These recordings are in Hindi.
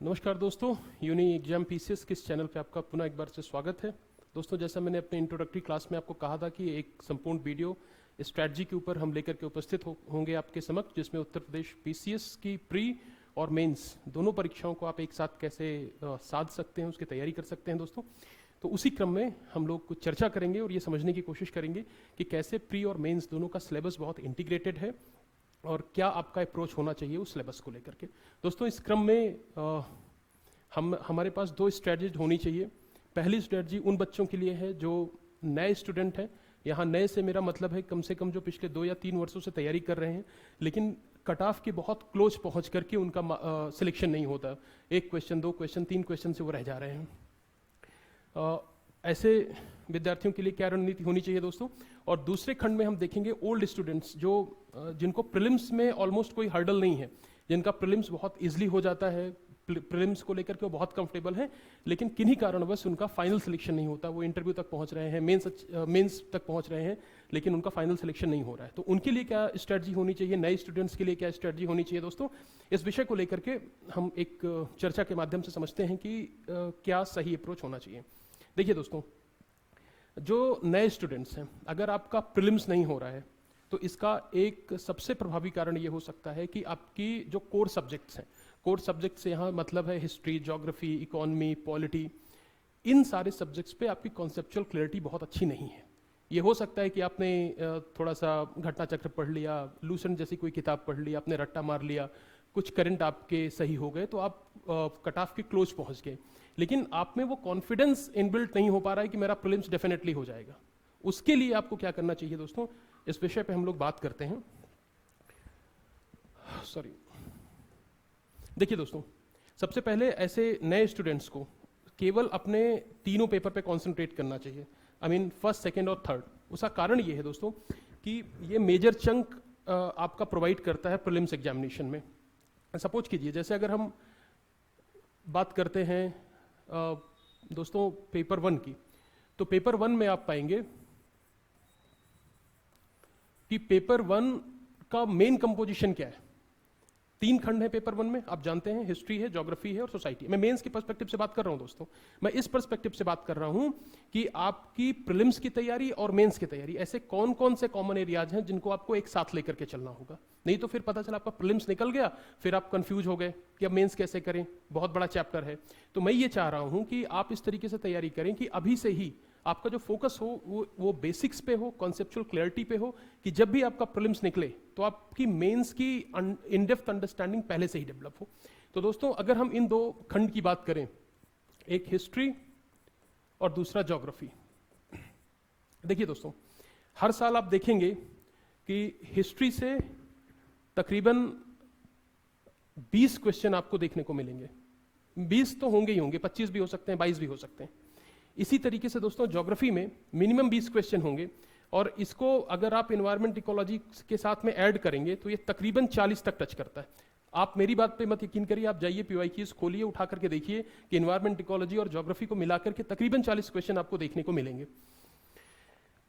नमस्कार दोस्तों, यूनी एग्जाम पीसीएस के इस चैनल पे आपका पुनः एक बार से स्वागत है। दोस्तों, जैसा मैंने अपने इंट्रोडक्टरी क्लास में आपको कहा था कि एक संपूर्ण वीडियो स्ट्रैटेजी के ऊपर हम लेकर के उपस्थित होंगे आपके समक्ष, जिसमें उत्तर प्रदेश पीसीएस की प्री और मेंस दोनों परीक्षाओं को आप एक साथ कैसे साध सकते हैं, उसकी तैयारी कर सकते हैं दोस्तों। तो उसी क्रम में हम लोग कुछ चर्चा करेंगे और ये समझने की कोशिश करेंगे कि कैसे प्री और मेंस दोनों का सिलेबस बहुत इंटीग्रेटेड है और क्या आपका अप्रोच होना चाहिए उस सिलेबस को लेकर के। दोस्तों, इस क्रम में हमारे पास दो स्ट्रेटजी होनी चाहिए। पहली स्ट्रेटजी उन बच्चों के लिए है जो नए स्टूडेंट हैं। यहाँ नए से मेरा मतलब है कम से कम जो पिछले 2 या 3 वर्षों से तैयारी कर रहे हैं, लेकिन कट ऑफ के बहुत क्लोज पहुँच करके उनका सिलेक्शन नहीं होता। 1 क्वेश्चन, 2 क्वेश्चन, 3 क्वेश्चन से वो रह जा रहे हैं। ऐसे विद्यार्थियों के लिए क्या रणनीति होनी चाहिए दोस्तों। और दूसरे खंड में हम देखेंगे ओल्ड स्टूडेंट्स जो जिनको प्रीलिम्स में ऑलमोस्ट कोई हर्डल नहीं है, जिनका प्रीलिम्स बहुत इजीली हो जाता है, प्रीलिम्स को लेकर के वो बहुत कंफर्टेबल हैं, लेकिन किन्हीं कारणवश उनका फाइनल सिलेक्शन नहीं होता। वो इंटरव्यू तक पहुंच रहे हैं, मेंस तक पहुंच रहे हैं, लेकिन उनका फाइनल सिलेक्शन नहीं हो रहा है। तो उनके लिए क्या स्ट्रेटजी होनी चाहिए, नए स्टूडेंट्स के लिए क्या स्ट्रेटजी होनी चाहिए दोस्तों। इस विषय को लेकर के हम एक चर्चा के माध्यम से समझते हैं कि क्या सही अप्रोच होना चाहिए। देखिए दोस्तों, जो नए स्टूडेंट्स हैं, अगर आपका प्रीलिम्स नहीं हो रहा है तो इसका एक सबसे प्रभावी कारण ये हो सकता है कि आपकी जो कोर सब्जेक्ट्स हैं, कोर सब्जेक्ट से यहाँ मतलब है हिस्ट्री, ज्योग्राफी, इकोनॉमी, पॉलिटी, इन सारे सब्जेक्ट्स पे आपकी कॉन्सेप्चुअल क्लैरिटी बहुत अच्छी नहीं है। ये हो सकता है कि आपने थोड़ा सा घटना चक्र पढ़ लिया, लूसेंट जैसी कोई किताब पढ़ ली, आपने रट्टा मार लिया, कुछ करंट आपके सही हो गए तो आप कट ऑफ के क्लोज पहुंच गए, लेकिन आप में वो कॉन्फिडेंस इनबिल्ट नहीं हो पा रहा है कि मेरा प्रीलिम्स डेफिनेटली हो जाएगा। उसके लिए आपको क्या करना चाहिए दोस्तों, इस विषय पे हम लोग बात करते हैं। सॉरी, देखिए दोस्तों, सबसे पहले ऐसे नए स्टूडेंट्स को केवल अपने तीनों पेपर पे कंसंट्रेट करना चाहिए। आई मीन फर्स्ट, सेकंड और थर्ड। उसका कारण ये है दोस्तों कि ये मेजर चंक आपका प्रोवाइड करता है प्रीलिम्स एग्जामिनेशन में। सपोज कीजिए, जैसे अगर हम बात करते हैं दोस्तों पेपर 1 की, तो पेपर 1 में आप पाएंगे कि पेपर 1 का मेन कंपोजिशन क्या है। 3 खंड है पेपर 1 में, आप जानते हैं, हिस्ट्री है, ज्योग्राफी है और सोसाइटी। मैं मेंस के पर्सपेक्टिव से बात कर रहा हूं दोस्तों। मैं इस पर्सपेक्टिव से बात कर रहा हूं कि आपकी प्रीलिम्स की तैयारी और मेंस की तैयारी, ऐसे कौन कौन से कॉमन एरियाज हैं जिनको आपको एक साथ लेकर के चलना होगा। नहीं तो फिर पता चला आपका प्रीलिम्स निकल गया, फिर आप कंफ्यूज हो गए कि अब मेंस कैसे करें, बहुत बड़ा चैप्टर है। तो मैं ये चाह रहा हूं कि आप इस तरीके से तैयारी करें कि अभी से ही आपका जो फोकस हो वो बेसिक्स पे हो, कॉन्सेप्चुअल क्लैरिटी पे हो, कि जब भी आपका प्रीलिम्स निकले तो आपकी मेंस की इन डेप्थ अंडरस्टैंडिंग पहले से ही डेवलप हो। तो दोस्तों, अगर हम इन 2 खंड की बात करें, एक हिस्ट्री और दूसरा ज्योग्राफी। देखिए दोस्तों, हर साल आप देखेंगे कि हिस्ट्री से तकरीबन 20 क्वेश्चन आपको देखने को मिलेंगे। 20 तो होंगे ही होंगे, 25 भी हो सकते हैं, 22 भी हो सकते हैं। इसी तरीके से दोस्तों ज्योग्राफी में मिनिमम 20 क्वेश्चन होंगे, और इसको अगर आप एनवायरमेंट इकोलॉजी के साथ में ऐड करेंगे तो ये तकरीबन 40 तक टच करता है। आप मेरी बात पे मत यकीन करिए, आप जाइए PYQs खोलिए, उठा करके देखिए कि एनवायरमेंट इकोलॉजी और ज्योग्राफी को मिलाकर के तकरीबन 40 क्वेश्चन आपको देखने को मिलेंगे।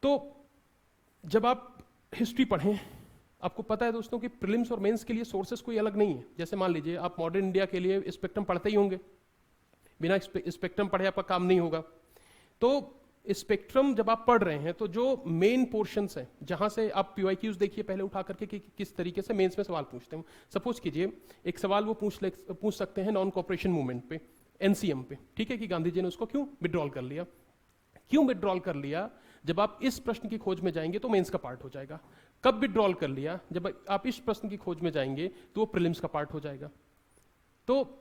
तो जब आप हिस्ट्री पढ़ें, आपको पता है दोस्तों कि प्रीलिम्स और मेंस के लिए सोर्सेस कोई अलग नहीं है। जैसे मान लीजिए आप मॉडर्न इंडिया के लिए स्पेक्ट्रम पढ़ते ही होंगे, बिना स्पेक्ट्रम पढ़े आपका काम नहीं होगा। तो स्पेक्ट्रम जब आप पढ़ रहे हैं तो जो मेन पोर्शंस हैं, जहां से आप PYQs देखिए पहले उठा करके कि किस तरीके से मेंस में सवाल पूछते हैं। सपोज कीजिए एक सवाल वो पूछ सकते हैं नॉन कॉपरेशन मूवमेंट पे, NCM पे, ठीक है, कि गांधी जी ने उसको क्यों विड्रॉल कर लिया। क्यों विड्रॉल कर लिया, जब आप इस प्रश्न की खोज में जाएंगे तो मेंस का पार्ट हो जाएगा। कब विड्रॉल कर लिया, जब आप इस प्रश्न की खोज में जाएंगे तो वो प्रीलिम्स का पार्ट हो जाएगा। तो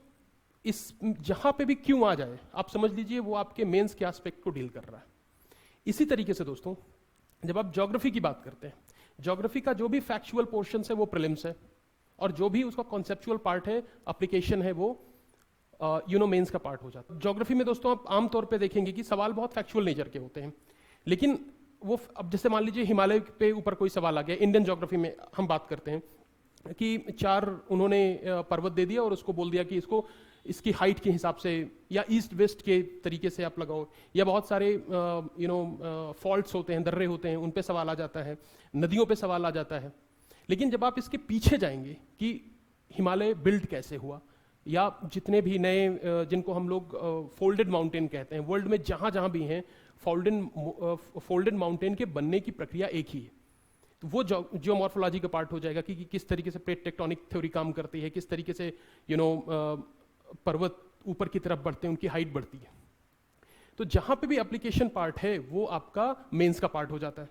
इस जहां पे भी क्यों आ जाए, आप समझ लीजिए वो आपके मेंस के एस्पेक्ट को डील कर रहा है। इसी तरीके से दोस्तों, जब आप ज्योग्राफी की बात करते हैं, ज्योग्राफी का जो भी फैक्चुअल पोर्शंस है वो प्रीलिम्स है, और जो भी उसका कॉन्सेप्चुअल पार्ट है, एप्लीकेशन है, वो मेंस का पार्ट हो जाता है। ज्योग्राफी में दोस्तों आप आमतौर पे देखेंगे कि सवाल बहुत फैक्चुअल नेचर के होते हैं, लेकिन वो अब जैसे मान लीजिए हिमालय पे ऊपर कोई सवाल आ गया, इंडियन ज्योग्राफी में हम बात करते हैं कि 4 उन्होंने पर्वत दे दिया और उसको बोल दिया कि इसको इसकी हाइट के हिसाब से या ईस्ट वेस्ट के तरीके से आप लगाओ, या बहुत सारे फॉल्ट्स होते हैं, दर्रे होते हैं, उन पे सवाल आ जाता है, नदियों पे सवाल आ जाता है। लेकिन जब आप इसके पीछे जाएंगे कि हिमालय बिल्ड कैसे हुआ, या जितने भी नए जिनको हम लोग फोल्डेड माउंटेन कहते हैं, वर्ल्ड में जहाँ जहाँ भी हैं, फोल्डेड माउंटेन के बनने की प्रक्रिया एक ही है। तो वो जियोमॉर्फोलॉजी का पार्ट हो जाएगा कि किस तरीके से प्लेट टेक्टोनिक थ्योरी काम करती है, किस तरीके से पर्वत ऊपर की तरफ बढ़ते हैं, उनकी हाइट बढ़ती है। तो जहाँ पे भी एप्लीकेशन पार्ट है वो आपका मेंस का पार्ट हो जाता है।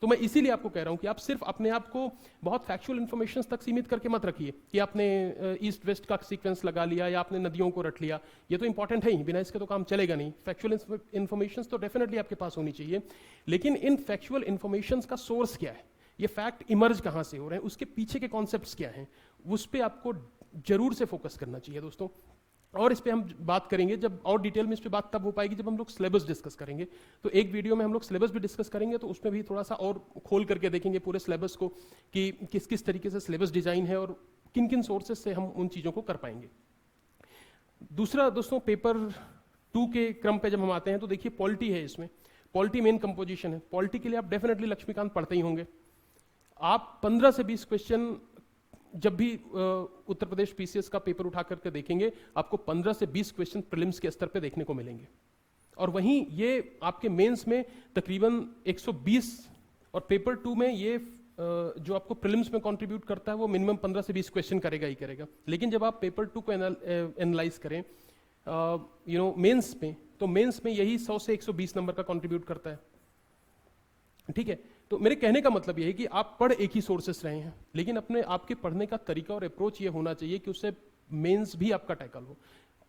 तो मैं इसीलिए आपको कह रहा हूं कि आप सिर्फ अपने आप को बहुत फैक्चुअल इन्फॉर्मेशन तक सीमित करके मत रखिए कि आपने ईस्ट वेस्ट का सीक्वेंस लगा लिया या आपने नदियों को रट लिया। ये तो इंपॉर्टेंट है ही, बिना इसके तो काम चलेगा नहीं। फैक्चुअल इन्फॉर्मेशन तो डेफिनेटली आपके पास होनी चाहिए, लेकिन इन फैक्चुअल इन्फॉर्मेशन का सोर्स क्या है, ये फैक्ट इमर्ज कहाँ से हो रहे हैं, उसके पीछे के कॉन्सेप्ट्स क्या हैं, उस पर आपको जरूर से फोकस करना चाहिए दोस्तों। और इस पे हम बात करेंगे जब और डिटेल में इस पे बात तब हो पाएगी जब हम लोग सिलेबस डिस्कस करेंगे। तो एक वीडियो में हम लोग सिलेबस भी डिस्कस करेंगे, तो उसमें भी थोड़ा सा और खोल करके देखेंगे पूरे सिलेबस को कि किस किस तरीके से सिलेबस डिजाइन है और किन किन सोर्सेज से हम उन चीज़ों को कर पाएंगे। दूसरा दोस्तों, पेपर 2 के क्रम पे जब हम आते हैं तो देखिए पॉलिटी है, इसमें पॉलिटी मेन कंपोजिशन है। पॉलिटी के लिए आप डेफिनेटली लक्ष्मीकांत पढ़ते ही होंगे। आप 15 से 20 क्वेश्चन जब भी उत्तर प्रदेश पीसीएस का पेपर उठा करके देखेंगे, आपको 15 से 20 क्वेश्चन प्रीलिम्स के स्तर पे देखने को मिलेंगे। और वहीं ये आपके मेंस में तकरीबन 120 और पेपर 2 में ये जो आपको प्रीलिम्स में कंट्रीब्यूट करता है वो मिनिमम 15 से 20 क्वेश्चन करेगा ही करेगा। लेकिन जब आप पेपर 2 को एनालाइज करें मेंस में, तो मेंस में यही 100 से 120 नंबर का कंट्रीब्यूट करता है। ठीक है, तो मेरे कहने का मतलब यह है कि आप पढ़ एक ही सोर्सेस रहे हैं, लेकिन अपने आपके पढ़ने का तरीका और अप्रोच ये होना चाहिए कि उससे मेंस भी आपका टैकल हो।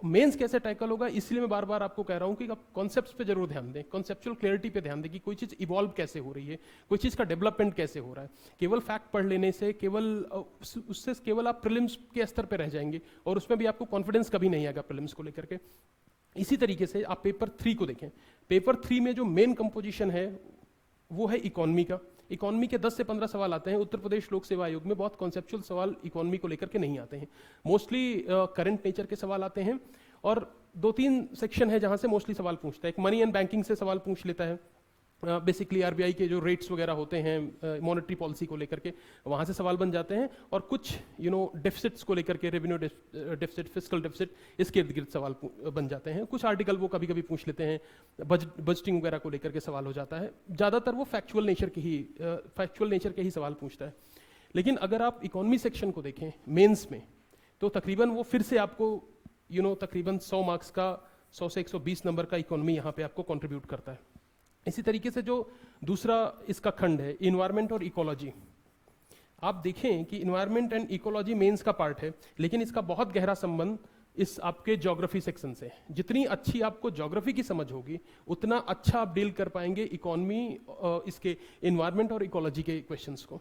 मेंस कैसे टैकल होगा, इसलिए मैं बार बार आपको कह रहा हूं कि आप कॉन्सेप्ट्स पे जरूर ध्यान दें, कॉन्सेप्चुअल क्लैरिटी पे ध्यान दें कि कोई चीज़ इवॉल्व कैसे हो रही है, कोई चीज़ का डेवलपमेंट कैसे हो रहा है। केवल फैक्ट पढ़ लेने से उससे केवल आप प्रीलिम्स के स्तर पर रह जाएंगे और उसमें भी आपको कॉन्फिडेंस कभी नहीं आएगा प्रीलिम्स को लेकर के। इसी तरीके से आप पेपर 3 को देखें। पेपर 3 में जो मेन कंपोजिशन है वो है इकोनॉमी का। इकोनॉमी के 10 से 15 सवाल आते हैं। उत्तर प्रदेश लोक सेवा आयोग में बहुत कॉन्सेप्चुअल सवाल इकोनॉमी को लेकर के नहीं आते हैं, मोस्टली करंट नेचर के सवाल आते हैं। और 2-3 सेक्शन है जहां से मोस्टली सवाल पूछता है। एक मनी एंड बैंकिंग से सवाल पूछ लेता है, बेसिकली आरबीआई के जो रेट्स वगैरह होते हैं मॉनेटरी पॉलिसी को लेकर के, वहाँ से सवाल बन जाते हैं। और कुछ डेफिसिट्स को लेकर के, रेवेन्यू डेफिसिट, फिस्कल डेफिसिट, इसके इर्द गिर्द सवाल बन जाते हैं। कुछ आर्टिकल वो कभी कभी पूछ लेते हैं, बजटिंग वगैरह को लेकर के सवाल हो जाता है। ज़्यादातर वो फैक्चुअल नेचर के ही सवाल पूछता है। लेकिन अगर आप इकोनॉमी सेक्शन को देखें मेंस में, तो तकरीबन वो फिर से आपको तकरीबन 100 मार्क्स का 100 से 120 नंबर का इकोनॉमी यहाँ पे आपको कंट्रीब्यूट करता है। इसी तरीके से जो दूसरा इसका खंड है, इन्वायरमेंट और इकोलॉजी, आप देखें कि इन्वायरमेंट एंड इकोलॉजी मेंस का पार्ट है, लेकिन इसका बहुत गहरा संबंध इस आपके ज्योग्राफी सेक्शन से। जितनी अच्छी आपको ज्योग्राफी की समझ होगी, उतना अच्छा आप डील कर पाएंगे इकोनॉमी, इसके इन्वायरमेंट और इकोलॉजी के क्वेश्चंस को।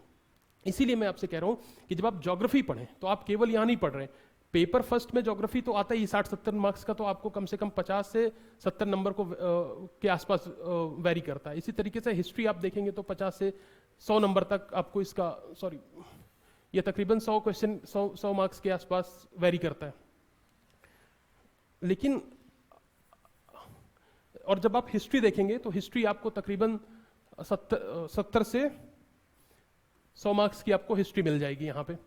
इसीलिए मैं आपसे कह रहा हूं कि जब आप ज्योग्राफी पढ़ें तो आप केवल यहां नहीं पढ़ रहे। पेपर फर्स्ट में ज्योग्राफी तो आता ही 60-70 मार्क्स का, तो आपको कम से कम 50 से 70 नंबर को के आसपास वेरी करता है। इसी तरीके से हिस्ट्री आप देखेंगे तो 50 से 100 नंबर तक आपको इसका, ये तकरीबन 100 क्वेश्चन 100 मार्क्स के आसपास वेरी करता है। लेकिन और जब आप हिस्ट्री देखेंगे तो हिस्ट्री आपको तकरीबन 70 से 100 मार्क्स की आपको हिस्ट्री मिल जाएगी यहाँ पे।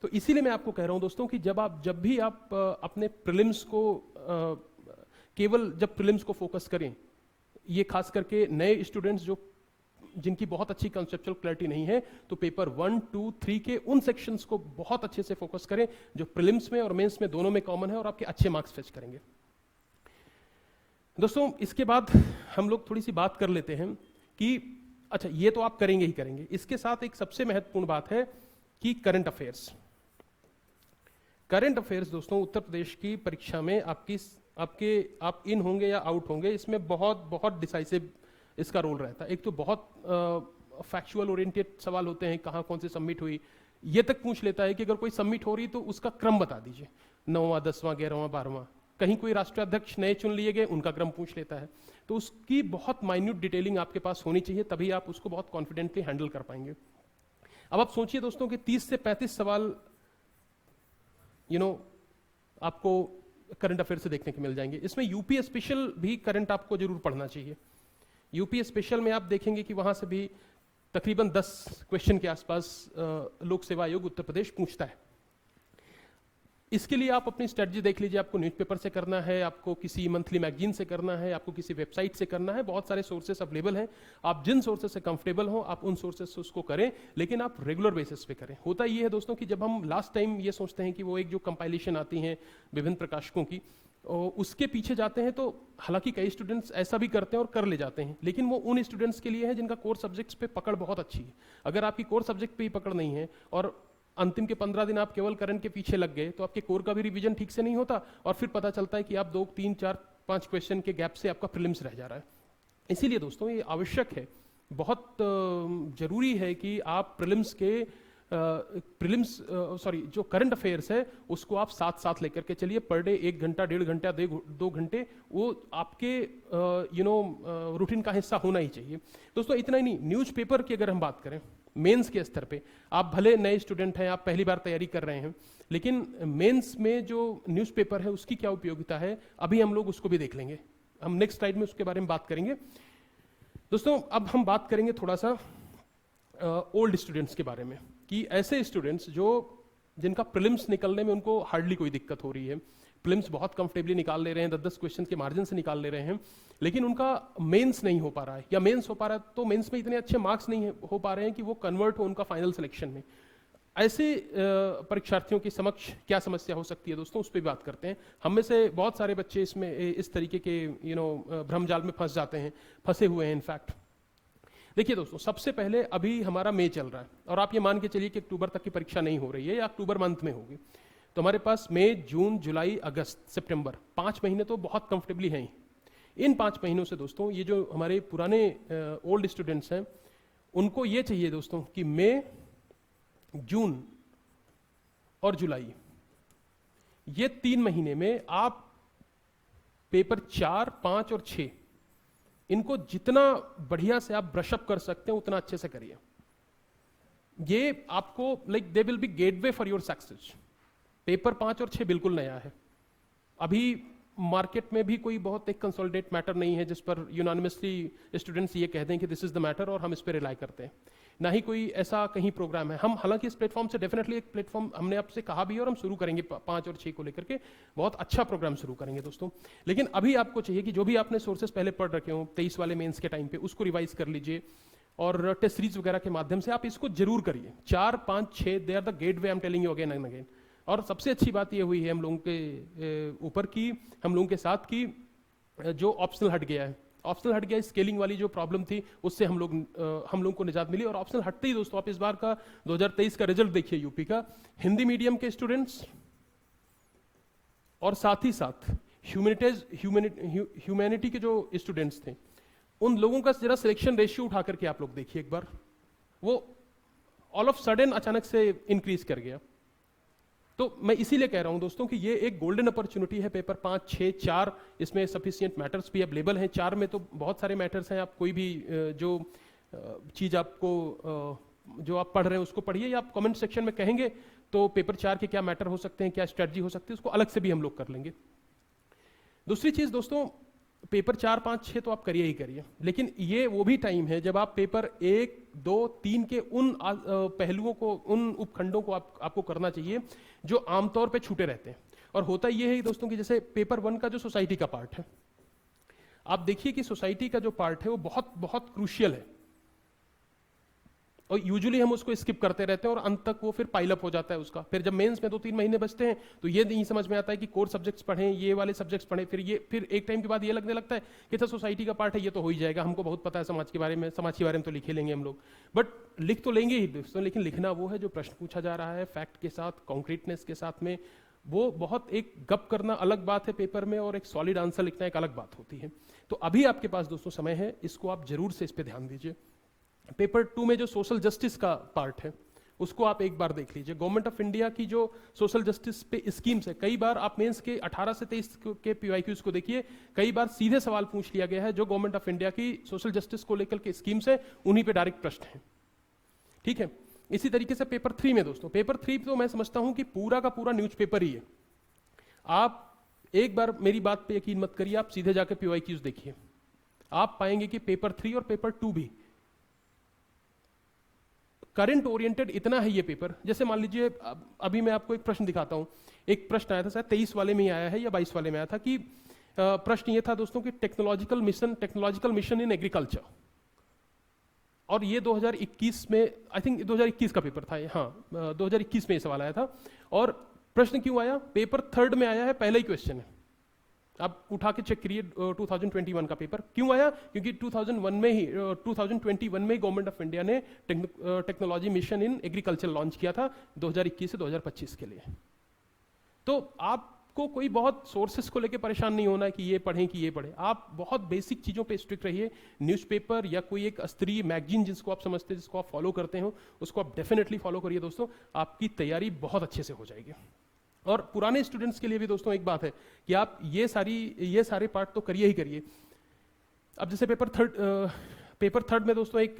तो इसीलिए मैं आपको कह रहा हूं दोस्तों कि जब भी आप अपने प्रीलिम्स को केवल जब प्रीलिम्स को फोकस करें, ये खास करके नए स्टूडेंट्स जिनकी बहुत अच्छी कंसेप्चुअल क्लैरिटी नहीं है, तो पेपर 1, 2, 3 के उन सेक्शंस को बहुत अच्छे से फोकस करें जो प्रीलिम्स में और मेंस में दोनों में कॉमन है और आपके अच्छे मार्क्स फेच करेंगे। दोस्तों इसके बाद हम लोग थोड़ी सी बात कर लेते हैं कि अच्छा, ये तो आप करेंगे ही करेंगे, इसके साथ एक सबसे महत्वपूर्ण बात है कि करंट अफेयर्स। करंट अफेयर्स दोस्तों उत्तर प्रदेश की परीक्षा में आप इन होंगे या आउट होंगे, इसमें बहुत बहुत डिसाइसिव इसका रोल रहता है। एक तो बहुत फैक्चुअल ओरिएंटेड सवाल होते हैं, कहाँ कौन सी सबमिट हुई, ये तक पूछ लेता है कि अगर कोई सबमिट हो रही तो उसका क्रम बता दीजिए, 9वां 10वां 11वां 12वां। कहीं कोई राष्ट्रीय अध्यक्ष नए चुन लिए गए, उनका क्रम पूछ लेता है। तो उसकी बहुत माइन्यूट डिटेलिंग आपके पास होनी चाहिए, तभी आप उसको बहुत कॉन्फिडेंटली हैंडल कर पाएंगे। अब आप सोचिए दोस्तों कि 30 से 35 सवाल आपको करंट अफेयर से देखने को मिल जाएंगे। इसमें यूपी स्पेशल भी करंट आपको जरूर पढ़ना चाहिए। यूपी स्पेशल में आप देखेंगे कि वहां से भी तकरीबन 10 क्वेश्चन के आसपास लोक सेवा आयोग उत्तर प्रदेश पूछता है। इसके लिए आप अपनी स्ट्रेटजी देख लीजिए, आपको न्यूज़पेपर से करना है, आपको किसी मंथली मैगजीन से करना है, आपको किसी वेबसाइट से करना है, बहुत सारे सोर्सेस अवेलेबल हैं। आप जिन सोर्सेस से कंफर्टेबल हो आप उन सोर्सेस से उसको करें, लेकिन आप रेगुलर बेसिस पे करें। होता ये है दोस्तों कि जब हम लास्ट टाइम ये सोचते हैं कि वो एक जो कंपाइलेशन आती हैं विभिन्न प्रकाशकों की, उसके पीछे जाते हैं, तो हालांकि कई स्टूडेंट्स ऐसा भी करते हैं और कर ले जाते हैं, लेकिन वो उन स्टूडेंट्स के लिए है जिनका कोर सब्जेक्ट्स पे पकड़ बहुत अच्छी है। अगर आपकी कोर सब्जेक्ट पे ही पकड़ नहीं है और अंतिम के 15 दिन आप केवल करंट के पीछे लग गए, तो आपके कोर का भी रिवीजन ठीक से नहीं होता और फिर पता चलता है कि आप 2, 3, 4, 5 क्वेश्चन के गैप से आपका प्रीलिम्स रह जा रहा है। इसीलिए दोस्तों ये आवश्यक है, बहुत जरूरी है कि आप जो करंट अफेयर्स है उसको आप साथ साथ लेकर के चलिए। पर डे 1 घंटा, 1.5 घंटा, 2 घंटे वो आपके रूटीन का हिस्सा होना ही चाहिए। दोस्तों इतना ही नहीं, न्यूज़पेपर की अगर हम बात करें मेंस के स्तर पे, आप भले नए स्टूडेंट हैं, आप पहली बार तैयारी कर रहे हैं, लेकिन मेंस में जो न्यूज़पेपर है उसकी क्या उपयोगिता है, अभी हम लोग उसको भी देख लेंगे। हम नेक्स्ट स्लाइड में उसके बारे में बात करेंगे। दोस्तों अब हम बात करेंगे थोड़ा सा ओल्ड स्टूडेंट्स के बारे में, कि ऐसे स्टूडेंट्स जिनका प्रीलिम्स निकलने में उनको हार्डली कोई दिक्कत हो रही है, प्रीलिम्स बहुत कंफर्टेबली निकाल ले रहे हैं, 10-10 क्वेश्चन के मार्जिन से निकाल ले रहे हैं, लेकिन उनका मेंस नहीं हो पा रहा है, या मेंस हो पा रहा है तो मेंस में इतने अच्छे मार्क्स नहीं हो पा रहे हैं कि वो कन्वर्ट हो उनका फाइनल सिलेक्शन में। ऐसे परीक्षार्थियों के समक्ष क्या समस्या हो सकती है दोस्तों, उस पर बात करते हैं। हम में से बहुत सारे बच्चे इसमें इस तरीके के भ्रमजाल में फंसे हुए हैं इनफैक्ट। देखिए दोस्तों, सबसे पहले अभी हमारा मई चल रहा है और आप ये मान के चलिए कि अक्टूबर तक की परीक्षा नहीं हो रही है या अक्टूबर मंथ में होगी, तो हमारे पास मई, जून, जुलाई, अगस्त, सितंबर 5 महीने तो बहुत कंफर्टेबली हैं। इन 5 महीनों से दोस्तों ये जो हमारे पुराने ओल्ड स्टूडेंट्स हैं उनको ये चाहिए दोस्तों कि मई, जून और जुलाई, ये 3 महीने में आप पेपर 4, 5 और 6 इनको जितना बढ़िया से आप ब्रशअप कर सकते हैं उतना अच्छे से करिए। ये आपको they will be gateway for your success. Paper 5 और 6 बिल्कुल नया है, अभी मार्केट में भी कोई बहुत एक कंसोलिडेट मैटर नहीं है जिस पर यूनानिमसली स्टूडेंट्स ये कह दें कि दिस इज द मैटर और हम इस पर रिलाई करते हैं। ना ही कोई ऐसा कहीं प्रोग्राम है। हम हालांकि इस प्लेटफॉर्म से डेफिनेटली एक प्लेटफॉर्म हमने आपसे कहा भी और हम शुरू करेंगे 5 और 6 को लेकर के, बहुत अच्छा प्रोग्राम शुरू करेंगे दोस्तों। लेकिन अभी आपको चाहिए कि जो भी आपने सोर्सेस पहले पढ़ रखे हो 23 वाले मेंस के टाइम पे, उसको रिवाइज कर लीजिए और टेस्ट सीरीज वगैरह के माध्यम से आप इसको जरूर करिए। 4, 5, 6 they are the gateway, I am telling you again and again. और सबसे अच्छी बात ये हुई है हम लोगों के ऊपर की, हम लोगों के साथ की, जो ऑप्शनल हट गया है। ऑप्शनल हट गया, स्केलिंग वाली जो प्रॉब्लम थी उससे हम लोग को निजात मिली। और ऑप्शनल हटते ही दोस्तों आप इस बार का 2023 का रिजल्ट देखिए यूपी का, हिंदी मीडियम के स्टूडेंट्स और साथ ही साथ ह्यूमैनिटी के जो स्टूडेंट्स थे उन लोगों का जरा सिलेक्शन रेशियो उठा करके आप लोग देखिए एक बार, वो ऑल ऑफ सडन अचानक से इंक्रीज कर गया। तो मैं इसीलिए कह रहा हूं दोस्तों कि ये एक गोल्डन अपॉर्चुनिटी है। पेपर 5, 6, 4 इसमें सफिशिएंट मैटर्स भी अवेलेबल हैं। 4 में तो बहुत सारे मैटर्स हैं, आप कोई भी जो चीज़ आपको जो आप पढ़ रहे हैं उसको पढ़िए, या आप कमेंट सेक्शन में कहेंगे तो पेपर 4 के क्या मैटर हो सकते हैं, क्या स्ट्रेटजी हो सकती है, उसको अलग से भी हम लोग कर लेंगे। दूसरी चीज़ दोस्तों, पेपर 4, 5, 6 तो आप करिए ही करिए, लेकिन ये वो भी टाइम है जब आप पेपर 1, 2, 3 के उन पहलुओं को, उन उपखंडों को आपको करना चाहिए जो आमतौर पे छूटे रहते हैं। और होता ये है दोस्तों कि जैसे पेपर 1 का जो सोसाइटी का पार्ट है, आप देखिए कि सोसाइटी का जो पार्ट है वो बहुत बहुत क्रूशियल है और यूजुअली हम उसको स्किप करते रहते हैं और अंत तक वो फिर पाइलअप हो जाता है उसका। फिर जब मेंस में 2-3 महीने बचते हैं तो ये नहीं समझ में आता है कि कोर सब्जेक्ट्स पढ़ें, ये वाले सब्जेक्ट्स पढ़ें, फिर एक टाइम के बाद ये लगने लगता है कि था सोसाइटी का पार्ट है, ये तो हो ही जाएगा, हमको बहुत पता है समाज के बारे में तो लिख ही लेंगे हम लोग। बट लिख तो लेंगे ही दोस्तों, लेकिन लिखना वो है जो प्रश्न पूछा जा रहा है फैक्ट के साथ, कॉन्क्रीटनेस के साथ में, वो बहुत एक गप करना अलग बात है पेपर में और एक सॉलिड आंसर लिखना एक अलग बात होती है। तो अभी आपके पास दोस्तों समय है, इसको आप जरूर से इस पर ध्यान दीजिए। पेपर 2 में जो सोशल जस्टिस का पार्ट है उसको आप एक बार देख लीजिए। गवर्नमेंट ऑफ इंडिया की जो सोशल जस्टिस पे स्कीम्स है, कई बार आप मेंस के 18 से 23 के पीवाईक्यूज को देखिए, कई बार सीधे सवाल पूछ लिया गया है जो गवर्नमेंट ऑफ इंडिया की सोशल जस्टिस को लेकर के स्कीम्स है, उन्हीं पे डायरेक्ट प्रश्न है। ठीक है, इसी तरीके से पेपर 3 में दोस्तों, पेपर 3 तो मैं समझता हूं कि पूरा का पूरा न्यूज़पेपर ही है। आप एक बार मेरी बात पे यकीन मत करिए, आप सीधे जाकर पीवाईक्यूज देखिए, आप पाएंगे कि पेपर 3 और पेपर 2 भी करंट ओरिएंटेड इतना है ये पेपर, जैसे मान लीजिए अभी मैं आपको एक प्रश्न दिखाता हूं। एक प्रश्न आया था, शायद 23 वाले में ही आया है या 22 वाले में आया था, कि प्रश्न ये था दोस्तों कि टेक्नोलॉजिकल मिशन इन एग्रीकल्चर, और ये 2021 में, आई थिंक 2021 का पेपर था ये, हाँ 2021 में ये सवाल आया था। और प्रश्न क्यों आया? पेपर 3rd में आया है, पहला ही क्वेश्चन है, आप उठा के चेक करिए 2021 का पेपर। क्यों आया? क्योंकि 2021 में ही गवर्नमेंट ऑफ इंडिया ने technology mission in agriculture launch किया था 2021 से 2025 के लिए। तो आपको कोई बहुत सोर्सेस को लेके परेशान नहीं होना है कि ये पढ़ें, आप बहुत बेसिक चीज़ों पे स्ट्रिक्ट रहिए। न्यूज़पेपर या कोई एक स्तरीय मैगजीन जिसको आप समझते हैं, जिसको आप फॉलो करते हो, उसको आप डेफिनेटली फॉलो करिए दोस्तों, आपकी तैयारी बहुत अच्छे से हो जाएगी। और पुराने स्टूडेंट्स के लिए भी दोस्तों एक बात है कि आप ये सारे पार्ट तो करिए ही करिए। अब जैसे पेपर थर्ड में दोस्तों एक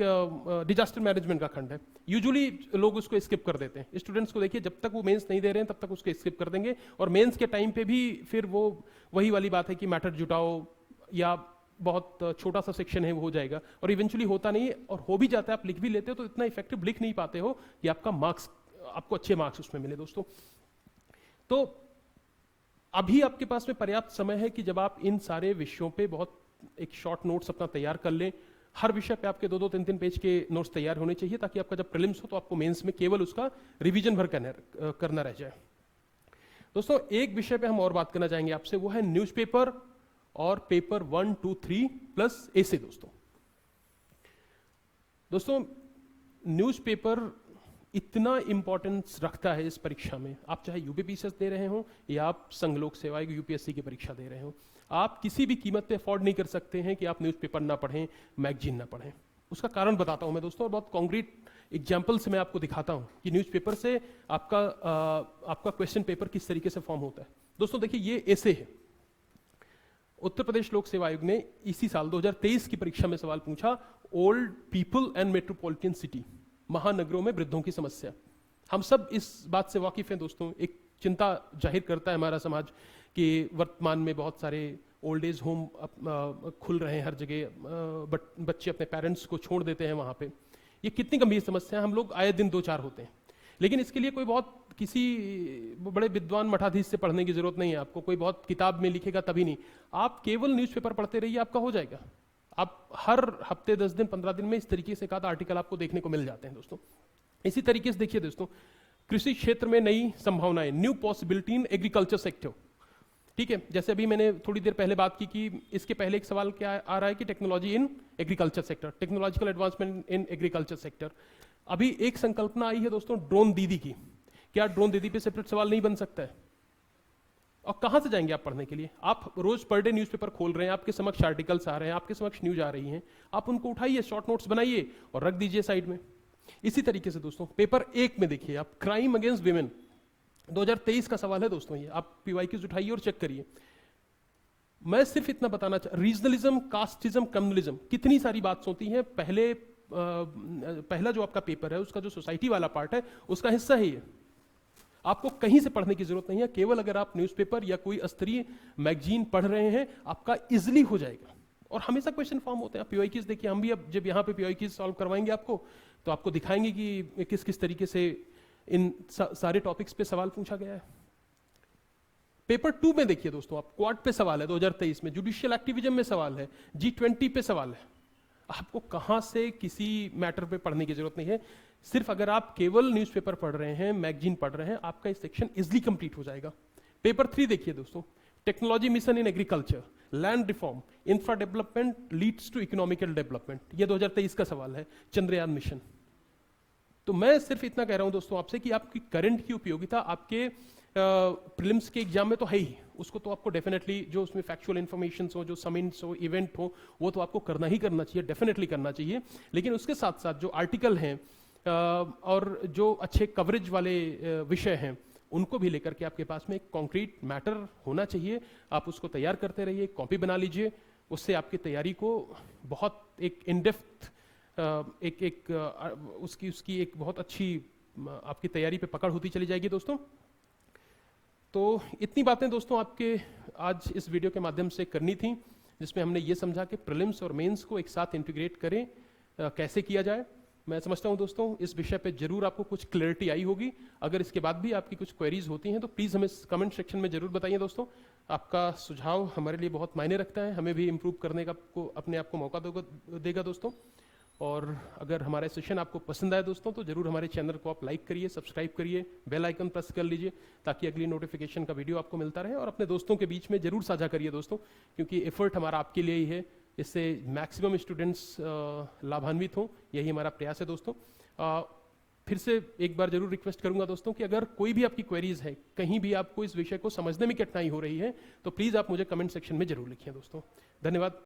डिजास्टर मैनेजमेंट का खंड है। यूजुअली लोग उसको स्किप कर देते हैं। स्टूडेंट्स को देखिए, जब तक वो मेंस नहीं दे रहे हैं तब तक उसको स्किप कर देंगे, और मेंस के टाइम पे भी फिर वो वही वाली बात है कि मैटर जुटाओ, या बहुत छोटा सा सेक्शन है वो हो जाएगा, और इवेंचुअली होता नहीं है, और हो भी जाता है, आप लिख भी लेते हो तो इतना इफेक्टिव लिख नहीं पाते हो कि आपको अच्छे मार्क्स उसमें मिले दोस्तों। तो अभी आपके पास में पर्याप्त समय है कि जब आप इन सारे विषयों पे बहुत एक शॉर्ट नोट्स अपना तैयार कर लें। हर विषय पे आपके 2-2, 3-3 पेज के नोट्स तैयार होने चाहिए, ताकि आपका जब प्रीलिम्स हो तो आपको मेंस में केवल उसका रिवीजन भर करना रह जाए। दोस्तों एक विषय पे हम और बात करना चाहेंगे आपसे, वो है न्यूज़पेपर और पेपर 1, 2, 3 प्लस ऐसे। दोस्तों न्यूज़पेपर इतना इंपॉर्टेंस रखता है इस परीक्षा में, आप चाहे यूपीपीसीएस दे रहे हो या आप संघ लोक सेवा यूपीएससी की परीक्षा दे रहे हो, आप किसी भी कीमत पे अफोर्ड नहीं कर सकते हैं कि आप न्यूज़पेपर ना पढ़ें, मैगजीन ना पढ़ें। उसका कारण बताता हूं मैं दोस्तों, और बहुत कॉन्क्रीट एग्जाम्पल से मैं आपको दिखाता हूं कि न्यूज़पेपर से आपका क्वेश्चन पेपर किस तरीके से फॉर्म होता है। दोस्तों देखिए, ये ऐसे है। उत्तर प्रदेश लोक सेवा आयोग ने इसी साल 2023 की परीक्षा में सवाल पूछा, old people and metropolitan city, महानगरों में वृद्धों की समस्या। हम सब इस बात से वाकिफ हैं दोस्तों, एक चिंता जाहिर करता है हमारा समाज कि वर्तमान में बहुत सारे ओल्ड एज होम खुल रहे हैं हर जगह, बच्चे अपने पेरेंट्स को छोड़ देते हैं वहाँ पे। ये कितनी गंभीर समस्या है, हम लोग आए दिन 2-4 होते हैं। लेकिन इसके लिए कोई बहुत किसी बड़े विद्वान मठाधीश से पढ़ने की जरूरत नहीं है, आपको कोई बहुत किताब में लिखेगा तभी नहीं, आप केवल न्यूज़पेपर पढ़ते रहिए, आपका हो जाएगा। आप हर हफ्ते 10 दिन 15 दिन में इस तरीके से एक आर्टिकल आपको देखने को मिल जाते हैं दोस्तों। इसी तरीके से देखिए दोस्तों, कृषि क्षेत्र में नई संभावनाएं, new possibility in agriculture sector. ठीक है, जैसे अभी मैंने थोड़ी देर पहले बात की कि इसके पहले एक सवाल क्या आ रहा है कि technology in agriculture sector, technological advancement in agriculture sector. अभी एक संकल्पना आई है दोस्तों ड्रोन दीदी की। क्या ड्रोन दीदी पे सेपरेट सवाल नहीं बन सकता है? और कहां से जाएंगे आप पढ़ने के लिए? आप रोज पर डे न्यूज़पेपर खोल रहे हैं, आपके समक्ष आर्टिकल्स आ रहे हैं, आपके समक्ष न्यूज आ रही हैं, आप उनको उठाइए, शॉर्ट नोट्स बनाइए और रख दीजिए साइड में। इसी तरीके से दोस्तों पेपर 1 में देखिए आप, क्राइम अगेंस्ट विमेन, 2023 का सवाल है दोस्तों ये, आप पीवाईक्यूज उठाइए और चेक करिए। मैं सिर्फ इतना बताना रीजनलिज्म, कास्टिज्म, कम्युनलिज्म, कितनी सारी बात होती है। पहला जो आपका पेपर है उसका जो सोसाइटी वाला पार्ट है उसका हिस्सा है ये। आपको कहीं से पढ़ने की जरूरत नहीं है, केवल अगर आप न्यूज़पेपर या कोई स्तरीय मैगजीन पढ़ रहे हैं आपका इजिली हो जाएगा। और हमेशा क्वेश्चन फॉर्म होते हैं, आप पीवाईक्यूज देखिए, हम भी अब जब यहाँ पे पीवाईक्यूज सॉल्व करवाएंगे आपको, तो आपको दिखाएंगे कि किस किस तरीके से इन सारे टॉपिक्स पे सवाल पूछा गया है। पेपर 2 में देखिए दोस्तों, आप क्वाड पे सवाल है 2023 में, जुडिशियल एक्टिविज्म में सवाल है, G20 पे सवाल है। आपको कहां से किसी मैटर पे पढ़ने की जरूरत नहीं है, सिर्फ अगर आप केवल न्यूज़पेपर पढ़ रहे हैं, मैगजीन पढ़ रहे हैं, आपका इस सेक्शन इजिली कंप्लीट हो जाएगा। पेपर 3 देखिए दोस्तों, technology mission in agriculture, land reform, infra development leads to economical development, ये 2023 का सवाल है, चंद्रयान मिशन। तो मैं सिर्फ इतना कह रहा हूं दोस्तों आपसे कि आपकी करंट की उपयोगिता आपके प्रीलिम्स के एग्जाम में तो है ही, उसको तो आपको डेफिनेटली, जो उसमें फैक्चुअल इन्फॉर्मेशन हो, जो समिट्स हो, इवेंट हो, वो तो आपको करना ही करना चाहिए, डेफिनेटली करना चाहिए। लेकिन उसके साथ साथ जो आर्टिकल हैं और जो अच्छे कवरेज वाले विषय हैं, उनको भी लेकर के आपके पास में एक कॉन्क्रीट मैटर होना चाहिए। आप उसको तैयार करते रहिए, कॉपी बना लीजिए, उससे आपकी तैयारी को बहुत एक इनडेप्थ उसकी एक बहुत अच्छी आपकी तैयारी पे पकड़ होती चली जाएगी दोस्तों। तो इतनी बातें दोस्तों आपके आज इस वीडियो के माध्यम से करनी थी, जिसमें हमने ये समझा कि प्रीलिम्स और मेंस को एक साथ इंटीग्रेट करें, कैसे किया जाए। मैं समझता हूं दोस्तों इस विषय पे जरूर आपको कुछ क्लैरिटी आई होगी। अगर इसके बाद भी आपकी कुछ क्वेरीज होती हैं तो प्लीज़ हमें कमेंट सेक्शन में जरूर बताइए दोस्तों। आपका सुझाव हमारे लिए बहुत मायने रखता है, हमें भी इम्प्रूव करने का अपने आप को मौका देगा दोस्तों। और अगर हमारे सेशन आपको पसंद आए दोस्तों तो जरूर हमारे चैनल को आप लाइक करिए, सब्सक्राइब करिए, बेल आइकन प्रेस कर लीजिए ताकि अगली नोटिफिकेशन का वीडियो आपको मिलता रहे। और अपने दोस्तों के बीच में जरूर साझा करिए दोस्तों, क्योंकि एफर्ट हमारा आपके लिए ही है, इससे मैक्सिमम स्टूडेंट्स लाभान्वित हों, यही हमारा प्रयास है दोस्तों। फिर से एक बार जरूर रिक्वेस्ट करूंगा दोस्तों कि अगर कोई भी आपकी क्वेरीज है, कहीं भी आपको इस विषय को समझने में कठिनाई हो रही है, तो प्लीज़ आप मुझे कमेंट सेक्शन में जरूर लिखिए दोस्तों। धन्यवाद।